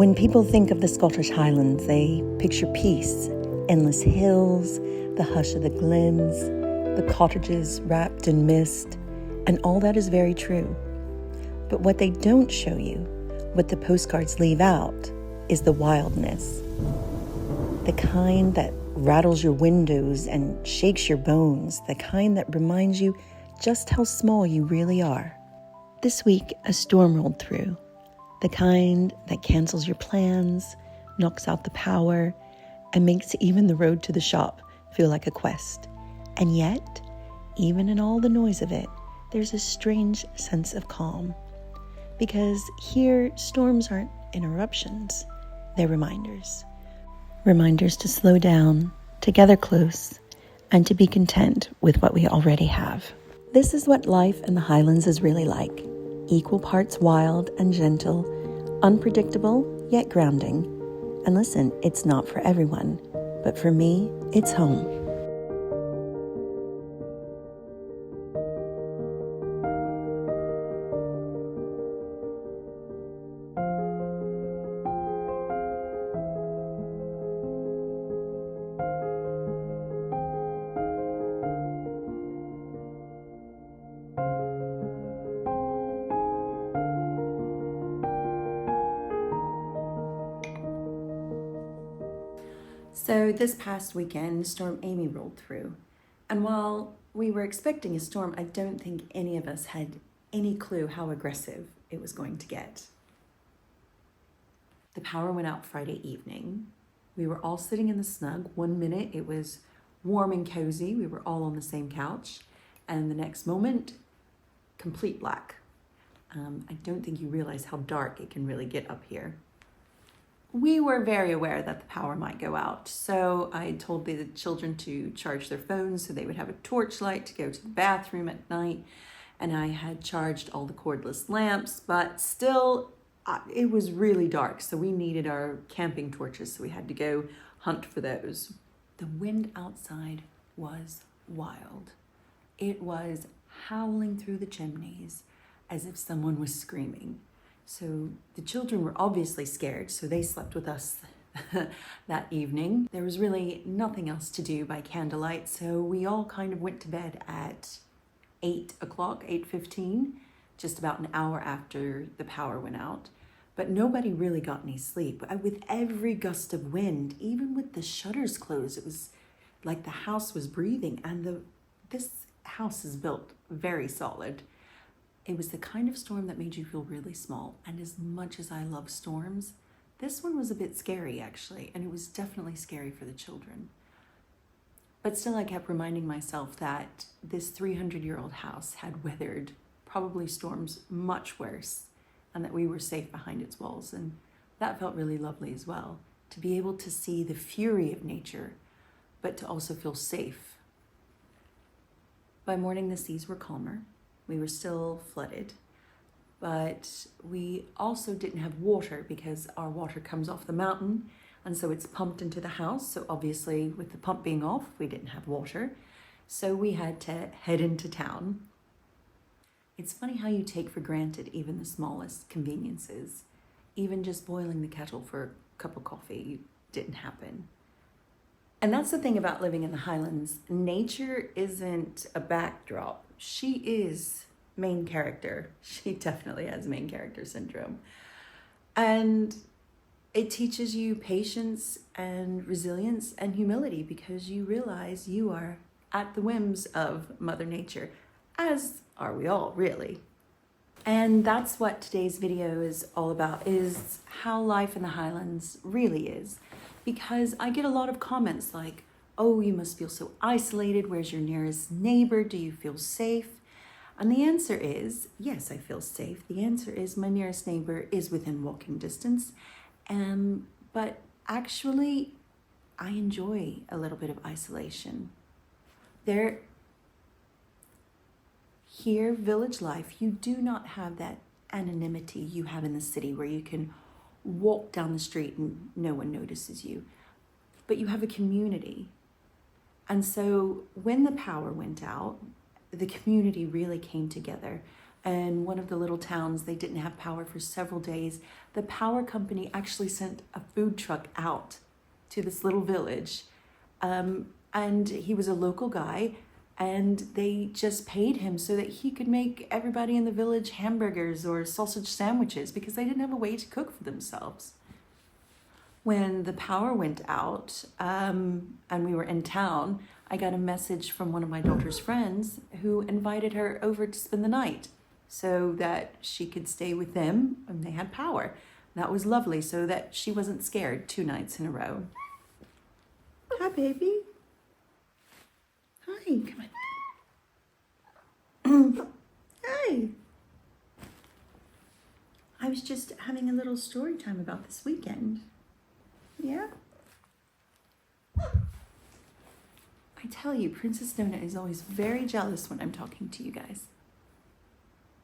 When people think of the Scottish Highlands, they picture peace, endless hills, the hush of the glens, the cottages wrapped in mist, and all that is very true. But what they don't show you, what the postcards leave out, is the wildness. The kind that rattles your windows and shakes your bones, the kind that reminds you just how small you really are. This week, a storm rolled through. The kind that cancels your plans, knocks out the power, and makes even the road to the shop feel like a quest. And yet, even in all the noise of it, there's a strange sense of calm. Because here, storms aren't interruptions, they're reminders. Reminders to slow down, to gather close, and to be content with what we already have. This is what life in the Highlands is really like. Equal parts wild and gentle, unpredictable yet grounding. And listen, it's not for everyone, but for me, it's home. So this past weekend, Storm Amy rolled through. And while we were expecting a storm, I don't think any of us had any clue how aggressive it was going to get. The power went out Friday evening. We were all sitting in the snug. 1 minute it was warm and cozy. We were all on the same couch. And the next moment, complete black. I don't think you realize how dark it can really get up here. We were very aware that the power might go out, so I told the children to charge their phones so they would have a torchlight to go to the bathroom at night, and I had charged all the cordless lamps, but still, it was really dark, so we needed our camping torches, so we had to go hunt for those. The wind outside was wild. It was howling through the chimneys as if someone was screaming. So the children were obviously scared, so they slept with us that evening. There was really nothing else to do by candlelight, so we all kind of went to bed at 8 o'clock, 8:15, just about an hour after the power went out. But nobody really got any sleep. With every gust of wind, even with the shutters closed, it was like the house was breathing, and this house is built very solid. It was the kind of storm that made you feel really small. And as much as I love storms, this one was a bit scary actually, and it was definitely scary for the children. But still, I kept reminding myself that this 300-year-old house had weathered probably storms much worse, and that we were safe behind its walls. And that felt really lovely as well, to be able to see the fury of nature, but to also feel safe. By morning, the seas were calmer. We were still flooded, but we also didn't have water because our water comes off the mountain, and so it's pumped into the house. So obviously with the pump being off, we didn't have water. So we had to head into town. It's funny how you take for granted even the smallest conveniences. Even just boiling the kettle for a cup of coffee didn't happen. And that's the thing about living in the Highlands. Nature isn't a backdrop. She is main character. She definitely has main character syndrome. And it teaches you patience and resilience and humility, because you realize you are at the whims of Mother Nature, as are we all, really. And that's what today's video is all about, is how life in the Highlands really is. Because I get a lot of comments like, oh, you must feel so isolated. Where's your nearest neighbor? Do you feel safe? And the answer is, yes, I feel safe. The answer is my nearest neighbor is within walking distance. But actually, I enjoy a little bit of isolation. Here, village life, you do not have that anonymity you have in the city where you can walk down the street and no one notices you. But you have a community. And so when the power went out, the community really came together and one of the little towns, they didn't have power for several days. The power company actually sent a food truck out to this little village, and he was a local guy, and they just paid him so that he could make everybody in the village hamburgers or sausage sandwiches because they didn't have a way to cook for themselves. When the power went out, and we were in town, I got a message from one of my daughter's friends who invited her over to spend the night so that she could stay with them and they had power. That was lovely, so that she wasn't scared 2 nights in a row. Hi, baby. Hi, come on. Hi. I was just having a little story time about this weekend. Yeah? I tell you, Princess Nona is always very jealous when I'm talking to you guys.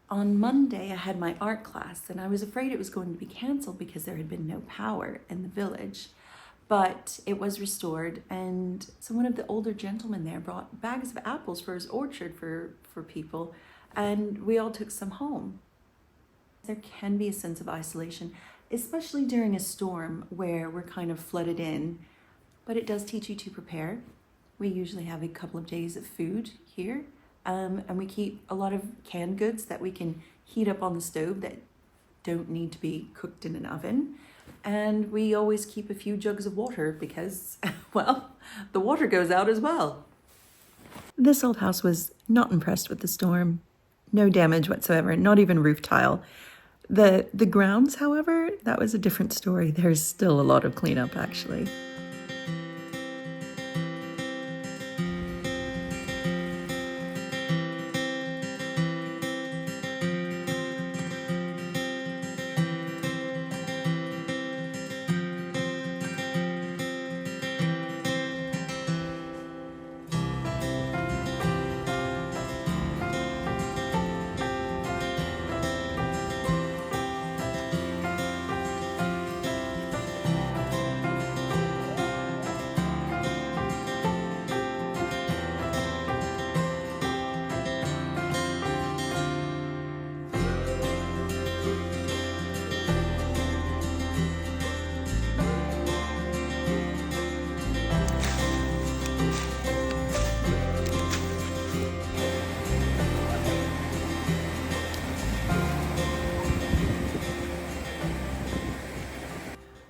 On Monday, I had my art class, and I was afraid it was going to be canceled because there had been no power in the village. But it was restored, and so one of the older gentlemen there brought bags of apples for his orchard for people, and we all took some home. There can be a sense of isolation, especially during a storm where we're kind of flooded in, but it does teach you to prepare. We usually have a couple of days of food here, and we keep a lot of canned goods that we can heat up on the stove that don't need to be cooked in an oven. And we always keep a few jugs of water because, well, the water goes out as well. This old house was not impressed with the storm. No damage whatsoever, not even roof tile. The grounds, however, that was a different story. There's still a lot of cleanup, actually.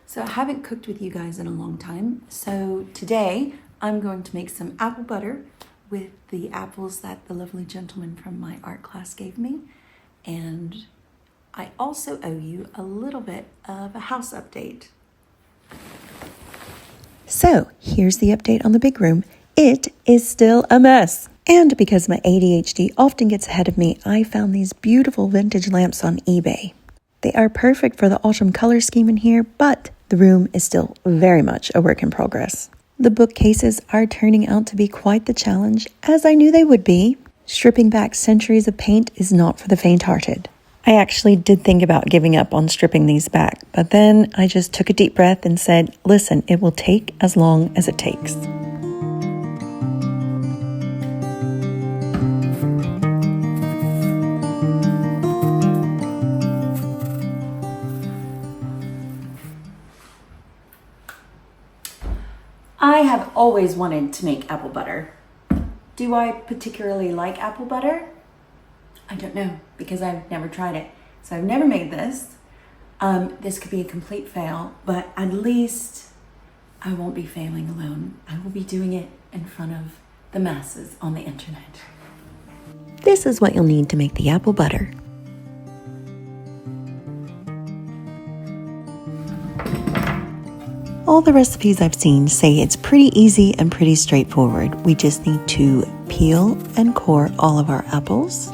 So I haven't cooked with you guys in a long time. So today I'm going to make some apple butter with the apples that the lovely gentleman from my art class gave me. And I also owe you a little bit of a house update. So here's the update on the big room. It is still a mess. And because my ADHD often gets ahead of me, I found these beautiful vintage lamps on eBay. They are perfect for the autumn color scheme in here, but the room is still very much a work in progress. The bookcases are turning out to be quite the challenge, as I knew they would be. Stripping back centuries of paint is not for the faint-hearted. I actually did think about giving up on stripping these back, but then I just took a deep breath and said, listen, it will take as long as it takes. I have always wanted to make apple butter. Do I particularly like apple butter? I don't know, because I've never tried it. So I've never made this. This could be a complete fail, but at least I won't be failing alone. I will be doing it in front of the masses on the internet. This is what you'll need to make the apple butter. All the recipes I've seen say it's pretty easy and pretty straightforward. We just need to peel and core all of our apples.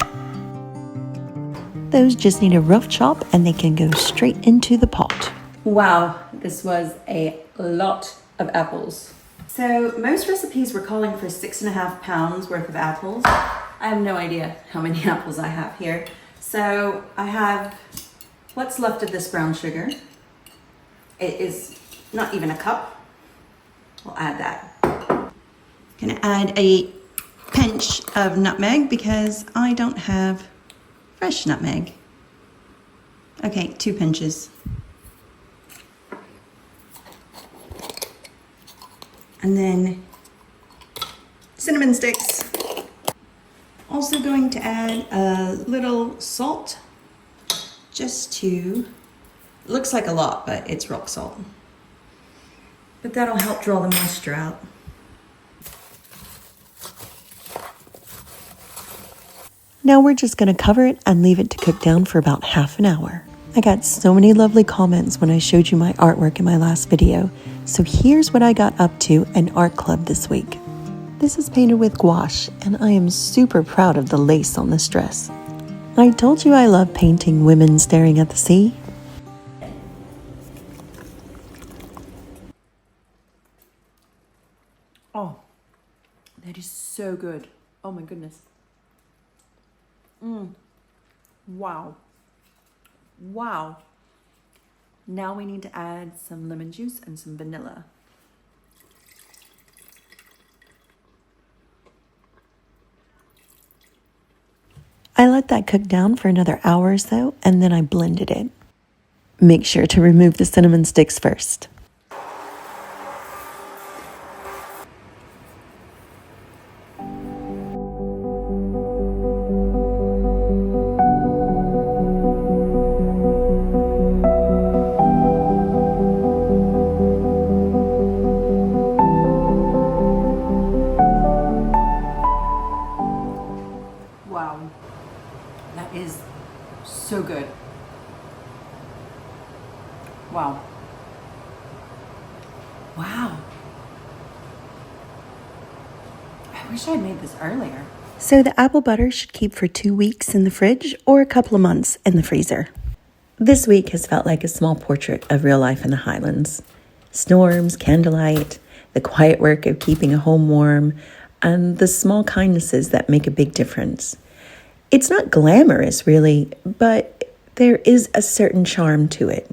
Those just need a rough chop and they can go straight into the pot. Wow, this was a lot of apples. So most recipes were calling for 6.5 pounds worth of apples. I have no idea how many apples I have here. So I have what's left of this brown sugar. It is not even a cup. We'll add that. Gonna add a pinch of nutmeg because I don't have fresh nutmeg. Okay, 2 pinches. And then cinnamon sticks. Also going to add a little salt, just to, looks like a lot, but it's rock salt. But that'll help draw the moisture out. Now we're just going to cover it and leave it to cook down for about half an hour. I got so many lovely comments when I showed you my artwork in my last video, so here's what I got up to in art club this week. This is painted with gouache, and I am super proud of the lace on this dress. I told you I love painting women staring at the sea. Oh, that is so good. Oh my goodness. Wow. Wow. Now we need to add some lemon juice and some vanilla. I let that cook down for another hour or so, and then I blended it. Make sure to remove the cinnamon sticks first. Wow, that is so good. Wow. Wow. I wish I'd made this earlier. So the apple butter should keep for 2 weeks in the fridge or a couple of months in the freezer. This week has felt like a small portrait of real life in the Highlands. Storms, candlelight, the quiet work of keeping a home warm, and the small kindnesses that make a big difference. It's not glamorous, really, but there is a certain charm to it.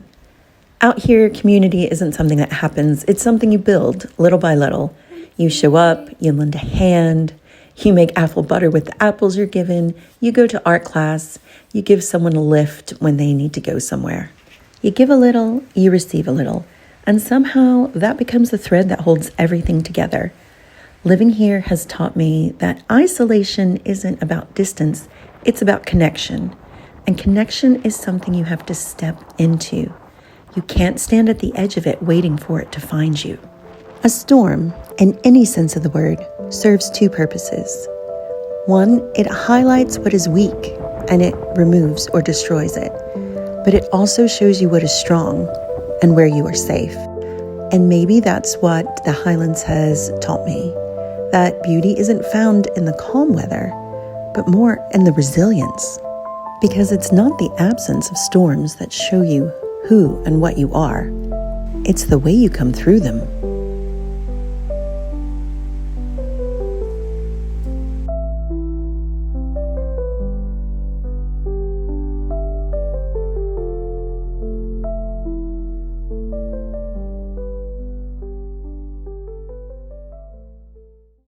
Out here, community isn't something that happens. It's something you build little by little. You show up, you lend a hand, you make apple butter with the apples you're given, you go to art class, you give someone a lift when they need to go somewhere. You give a little, you receive a little, and somehow that becomes the thread that holds everything together. Living here has taught me that isolation isn't about distance, it's about connection. And connection is something you have to step into. You can't stand at the edge of it waiting for it to find you. A storm, in any sense of the word, serves 2 purposes. One, it highlights what is weak and it removes or destroys it. But it also shows you what is strong and where you are safe. And maybe that's what the Highlands has taught me, that beauty isn't found in the calm weather, but more in the resilience. Because it's not the absence of storms that show you who and what you are. It's the way you come through them.